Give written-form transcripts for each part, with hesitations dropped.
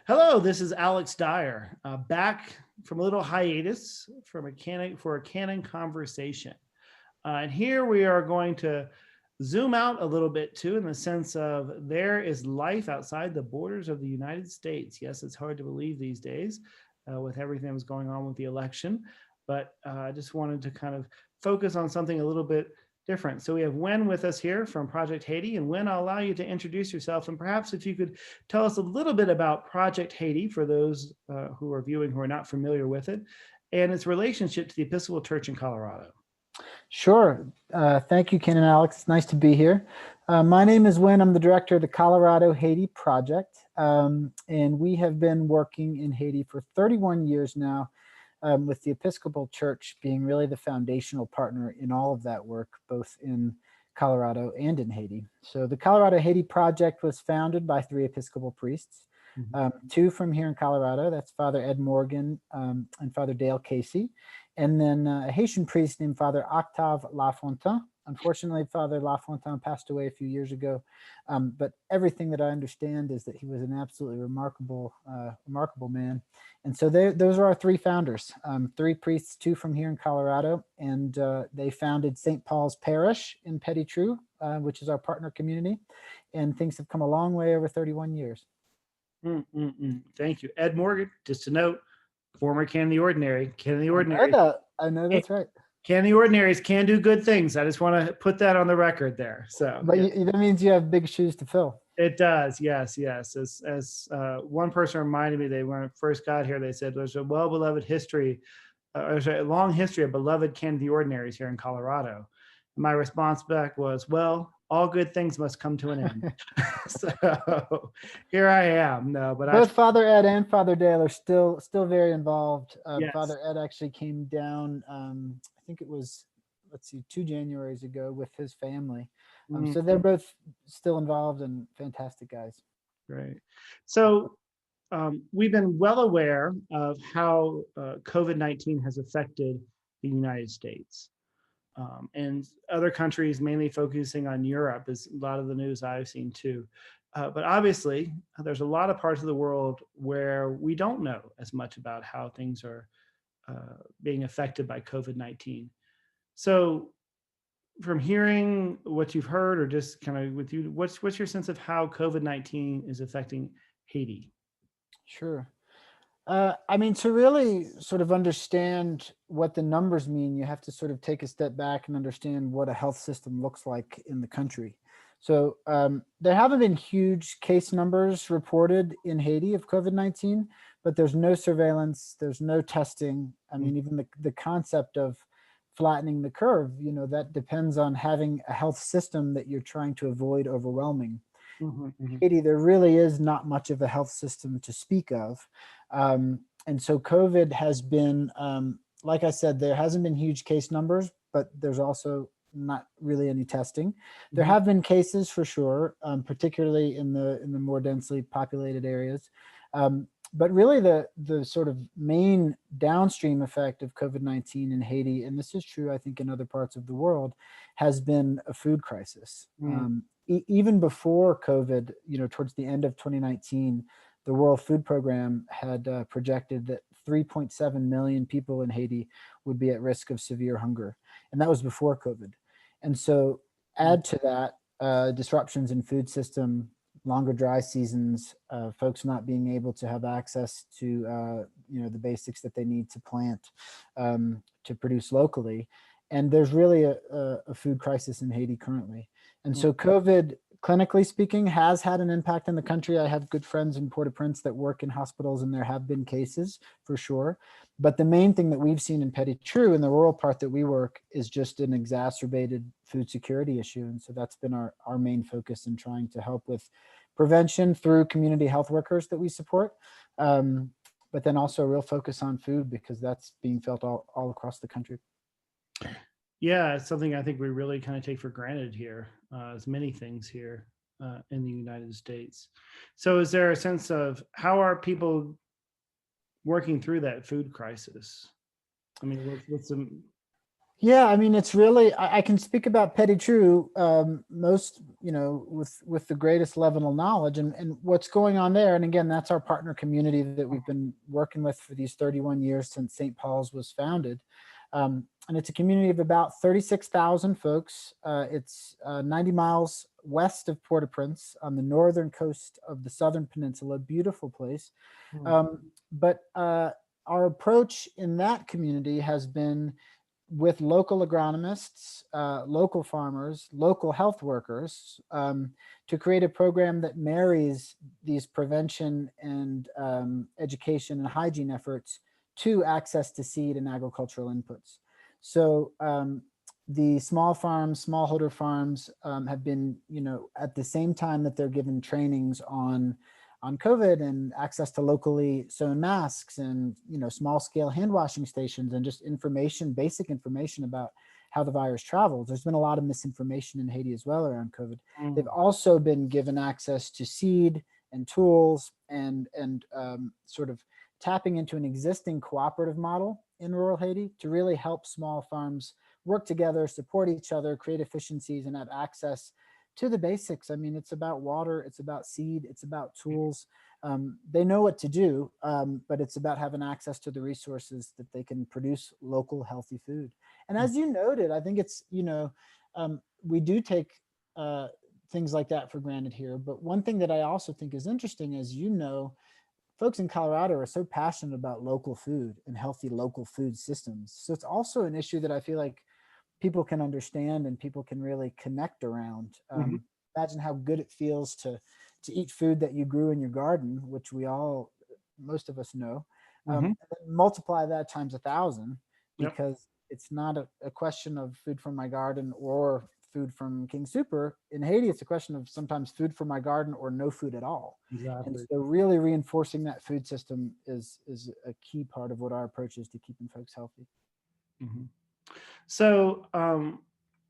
Hello, this is Alex Dyer, back from a little hiatus for a Canon conversation. And here we are going to zoom out a little bit too, in the sense of there is life outside the borders of the United States. Yes, it's hard to believe these days with everything that's going on with the election, but I just wanted to kind of focus on something a little bit different. So we have Wynn with us here from Project Haiti. And Wynn, I'll allow you to introduce yourself. And perhaps if you could tell us a little bit about Project Haiti for those who are viewing who are not familiar with it, and its relationship to the Episcopal Church in Colorado. Sure. Thank you, Canon Alex. It's nice to be here. My name is Wynn. I'm the director of the Colorado Haiti Project. And we have been working in Haiti for 31 years now, with the Episcopal Church being really the foundational partner in all of that work, both in Colorado and in Haiti. So the Colorado Haiti Project was founded by 3 Episcopal priests, 2 from here in Colorado. That's Father Ed Morgan and Father Dale Casey. And then a Haitian priest named Father Octave Lafontaine. Unfortunately, Father Lafontaine passed away a few years ago, but everything that I understand is that he was an absolutely remarkable man. And so those are our 3 founders, 3 priests, 2 from here in Colorado, and they founded St. Paul's Parish in Petit-Trou, which is our partner community, and things have come a long way over 31 years. Thank you. Ed Morgan, just a note, former Canon the Ordinary. Canon the Ordinary. I know that's right. Canon the Ordinaries can do good things. I just want to put that on the record there. So, but yeah. That means you have big shoes to fill. It does, yes. As one person reminded me, when I first got here, they said there's a well-beloved history, there's a long history of beloved Canon the Ordinaries here in Colorado. And my response back was, well, all good things must come to an end. So here I am. No, but both Father Ed and Father Dale are still very involved. Yes. Father Ed actually came down, I think it was, 2 Januaries ago with his family. So they're both still involved and fantastic guys. Great. So we've been well aware of how COVID-19 has affected the United States. And other countries, mainly focusing on Europe, is a lot of the news I've seen too. But obviously, there's a lot of parts of the world where we don't know as much about how things are being affected by COVID-19. So from hearing what you've heard, or just kind of with you, what's your sense of how COVID-19 is affecting Haiti? Sure. I mean, to really sort of understand what the numbers mean, you have to sort of take a step back and understand what a health system looks like in the country. So there haven't been huge case numbers reported in Haiti of COVID-19, but there's no surveillance, there's no testing. I mean, even the concept of flattening the curve, that depends on having a health system that you're trying to avoid overwhelming. Haiti, there really is not much of a health system to speak of. And so COVID has been, like I said, there hasn't been huge case numbers, but there's also not really any testing. There have been cases for sure, particularly in the more densely populated areas. But really the sort of main downstream effect of COVID-19 in Haiti, and this is true, I think, in other parts of the world, has been a food crisis. Even before COVID, towards the end of 2019, the World Food Program had projected that 3.7 million people in Haiti would be at risk of severe hunger. And that was before COVID. And so add to that disruptions in food system, longer dry seasons, folks not being able to have access to the basics that they need to plant to produce locally. And there's really a food crisis in Haiti currently. And so COVID, clinically speaking, has had an impact in the country. I have good friends in Port-au-Prince that work in hospitals, and there have been cases for sure. But the main thing that we've seen in Petit-Trou, in the rural part that we work, is just an exacerbated food security issue. And so that's been our main focus in trying to help with prevention through community health workers that we support. But then also a real focus on food, because that's being felt all across the country. Yeah, it's something I think we really kind of take for granted here, as many things here in the United States. So is there a sense of how are people working through that food crisis? I mean, with some Yeah, I mean, it's really, I can speak about Petty True most, with the greatest level of knowledge and what's going on there. And again, that's our partner community that we've been working with for these 31 years since St. Paul's was founded. And it's a community of about 36,000 folks. It's 90 miles west of Port-au-Prince on the northern coast of the Southern Peninsula, beautiful place. But our approach in that community has been with local agronomists, local farmers, local health workers, to create a program that marries these prevention and education and hygiene efforts to access to seed and agricultural inputs. So the small farms, smallholder farms have been, at the same time that they're given trainings on COVID and access to locally sewn masks and, small scale hand washing stations and just information, basic information about how the virus travels. There's been a lot of misinformation in Haiti as well around COVID. They've also been given access to seed and tools and sort of tapping into an existing cooperative model in rural Haiti to really help small farms work together, support each other, create efficiencies, and have access to the basics. I mean, it's about water, it's about seed, it's about tools. They know what to do, but it's about having access to the resources that they can produce local, healthy food. And as you noted, I think it's, we do take things like that for granted here. But one thing that I also think is interesting is, folks in Colorado are so passionate about local food and healthy local food systems. So it's also an issue that I feel like people can understand and people can really connect around. Imagine how good it feels to eat food that you grew in your garden, which most of us know. And then multiply that times 1,000, because it's not a question of food from my garden or food from King Super. In Haiti, it's a question of sometimes food from my garden or no food at all. Exactly. And so really reinforcing that food system is a key part of what our approach is to keeping folks healthy. So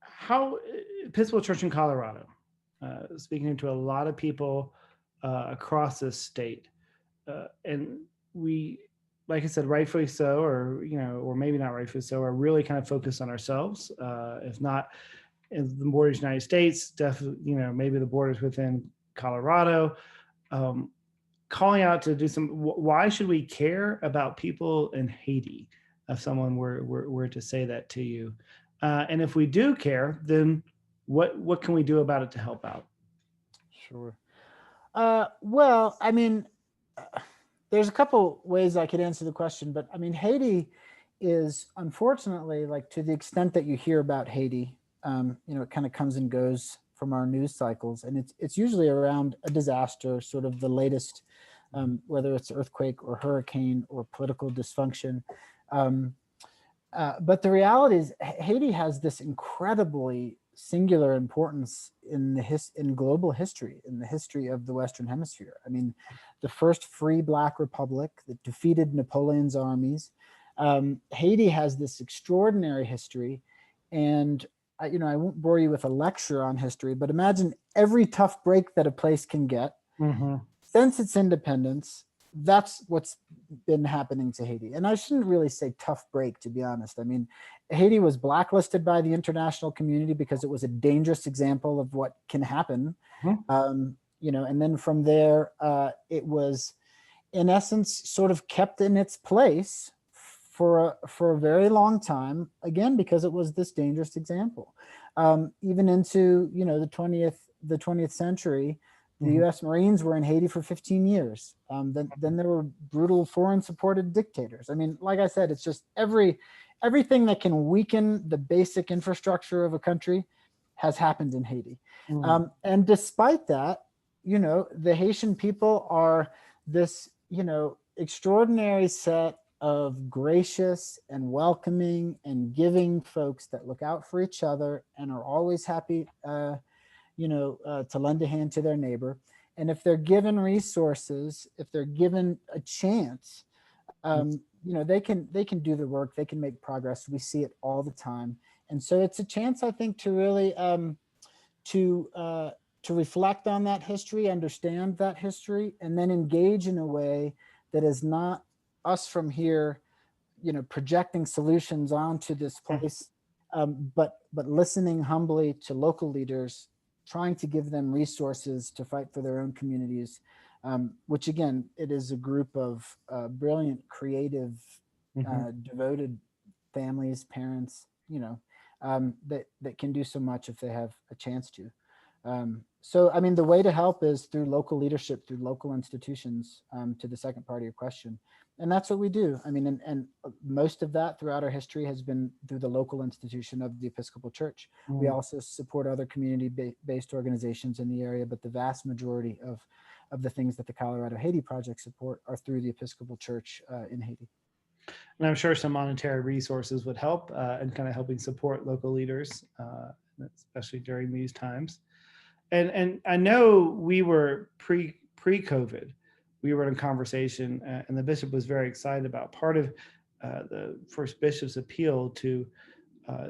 how Episcopal Church in Colorado, speaking to a lot of people across this state, and we, like I said, rightfully so, or maybe not rightfully so, are really kind of focused on ourselves, if not in the borders of the United States, definitely, maybe the borders within Colorado, calling out to do why should we care about people in Haiti? If someone were to say that to you, and if we do care, then what can we do about it to help out? Sure. Well, I mean, there's a couple ways I could answer the question, but I mean, Haiti is unfortunately, like, to the extent that you hear about Haiti, it kind of comes and goes from our news cycles, and it's usually around a disaster, sort of the latest, whether it's earthquake or hurricane or political dysfunction. But the reality is Haiti has this incredibly singular importance in global history, in the history of the Western Hemisphere. I mean, the first free Black republic that defeated Napoleon's armies. Haiti has this extraordinary history, and I won't bore you with a lecture on history, but imagine every tough break that a place can get since its independence. That's what's been happening to Haiti. And I shouldn't really say tough break, to be honest. I mean, Haiti was blacklisted by the international community because it was a dangerous example of what can happen. And then from there, it was, in essence, sort of kept in its place for a very long time, again, because it was this dangerous example. Even into, the 20th century, the U.S. Marines were in Haiti for 15 years. Then there were brutal foreign-supported dictators. I mean, like I said, it's just everything that can weaken the basic infrastructure of a country has happened in Haiti. And despite that, the Haitian people are this, extraordinary set of gracious and welcoming and giving folks that look out for each other and are always happy to lend a hand to their neighbor. And if they're given resources, if they're given a chance, they can do the work, they can make progress. We see it all the time. And so it's a chance, I think, to really to reflect on that history, understand that history, and then engage in a way that is not us from here, projecting solutions onto this place but listening humbly to local leaders, trying to give them resources to fight for their own communities, which again, it is a group of brilliant, creative, devoted families, parents, that can do so much if they have a chance to. So, I mean, the way to help is through local leadership, through local institutions, to the second part of your question. And that's what we do. I mean, and most of that throughout our history has been through the local institution of the Episcopal Church. We also support other community-based organizations in the area, but the vast majority of the things that the Colorado Haiti Project support are through the Episcopal Church in Haiti. And I'm sure some monetary resources would help in kind of helping support local leaders, especially during these times. And I know we were pre-COVID, we were in a conversation, and the bishop was very excited about part of the first bishop's appeal to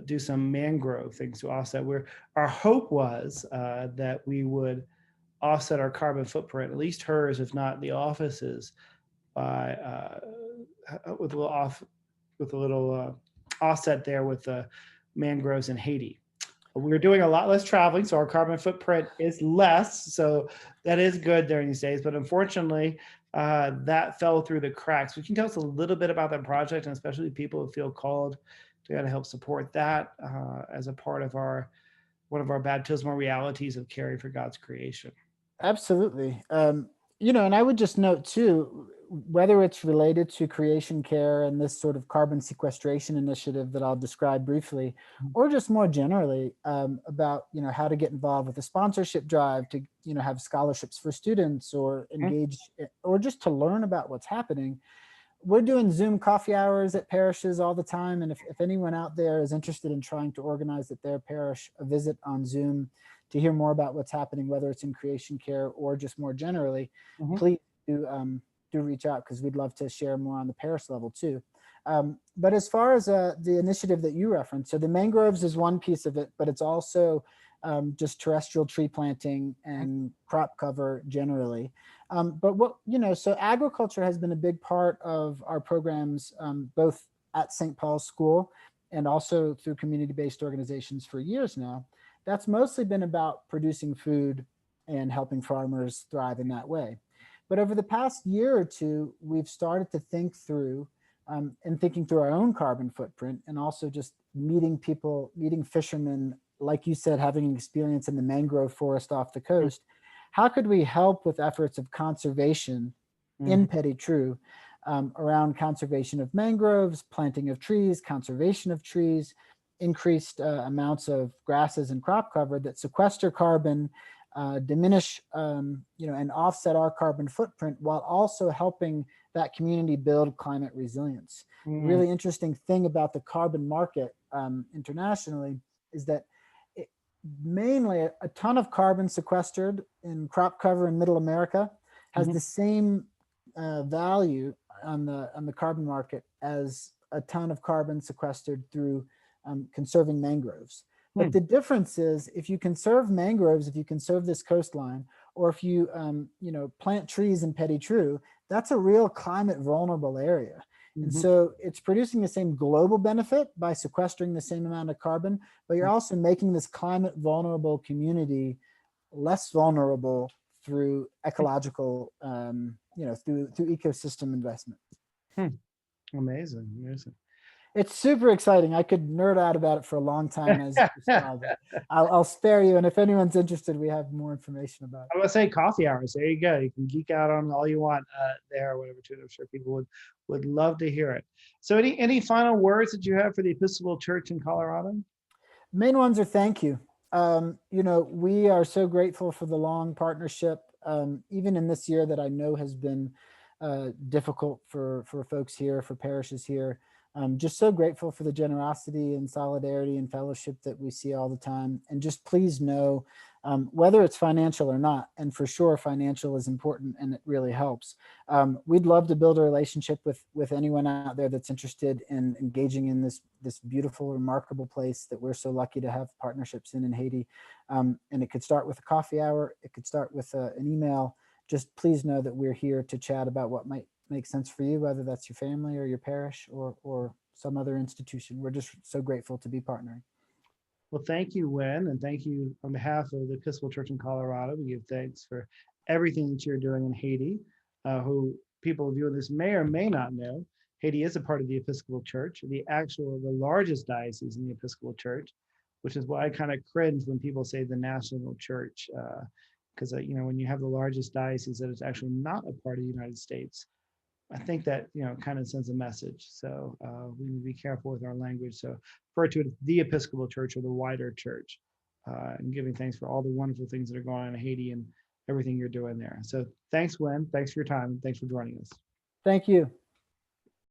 do some mangrove things to offset. Where our hope was that we would offset our carbon footprint, at least hers, if not the office's, by with a little offset there with the mangroves in Haiti. We're doing a lot less traveling, so our carbon footprint is less. So that is good during these days. But unfortunately, that fell through the cracks. Can you tell us a little bit about that project, and especially people who feel called to kind of help support that as a part of one of our baptismal realities of caring for God's creation? Absolutely. And I would just note too, whether it's related to creation care and this sort of carbon sequestration initiative that I'll describe briefly, or just more generally about, how to get involved with a sponsorship drive to, have scholarships for students or engage, or just to learn about what's happening. We're doing Zoom coffee hours at parishes all the time. And if anyone out there is interested in trying to organize at their parish a visit on Zoom to hear more about what's happening, whether it's in creation care or just more generally, please do reach out, because we'd love to share more on the parish level too. But as far as the initiative that you referenced, so the mangroves is one piece of it, but it's also just terrestrial tree planting and crop cover generally. But so agriculture has been a big part of our programs, both at St. Paul's School and also through community-based organizations for years now. That's mostly been about producing food and helping farmers thrive in that way. But over the past year or two, we've started to think through and thinking through our own carbon footprint, and also just meeting fishermen, like you said, having experience in the mangrove forest off the coast. How could we help with efforts of conservation in Petit Trou around conservation of mangroves, planting of trees, conservation of trees, increased amounts of grasses and crop cover that sequester carbon, diminish, and offset our carbon footprint, while also helping that community build climate resilience. Really interesting thing about the carbon market internationally is that mainly a ton of carbon sequestered in crop cover in Middle America has the same value on the carbon market as a ton of carbon sequestered through conserving mangroves. But the difference is, if you conserve mangroves, if you conserve this coastline, or if you plant trees in Petit Trou, that's a real climate vulnerable area. And so it's producing the same global benefit by sequestering the same amount of carbon, but you're also making this climate vulnerable community less vulnerable through ecological, through ecosystem investment. Amazing. It's super exciting. I could nerd out about it for a long time, as you described it. I'll spare you. And if anyone's interested, we have more information about it. I would say coffee hours. There you go. You can geek out on all you want there or whatever too. I'm sure people would love to hear it. So any final words that you have for the Episcopal Church in Colorado? Main ones are thank you. We are so grateful for the long partnership, even in this year that I know has been difficult for folks here, for parishes here. Just so grateful for the generosity and solidarity and fellowship that we see all the time. And just please know, whether it's financial or not, and for sure financial is important and it really helps. We'd love to build a relationship with anyone out there that's interested in engaging in this beautiful, remarkable place that we're so lucky to have partnerships in Haiti. And it could start with a coffee hour. It could start with an email. Just please know that we're here to chat about what might make sense for you, whether that's your family or your parish or some other institution. We're just so grateful to be partnering. Well, thank you, Wynn, and thank you on behalf of the Episcopal Church in Colorado. We give thanks for everything that you're doing in Haiti. Who people viewing this may or may not know, Haiti is a part of the Episcopal Church, the largest diocese in the Episcopal Church, which is why I kind of cringe when people say the national church, because when you have the largest diocese that is actually not a part of the United States, I think that kind of sends a message. So we need to be careful with our language. So refer to it as the Episcopal Church or the wider church, and giving thanks for all the wonderful things that are going on in Haiti and everything you're doing there. So thanks, Wynn. Thanks for your time. Thanks for joining us. Thank you.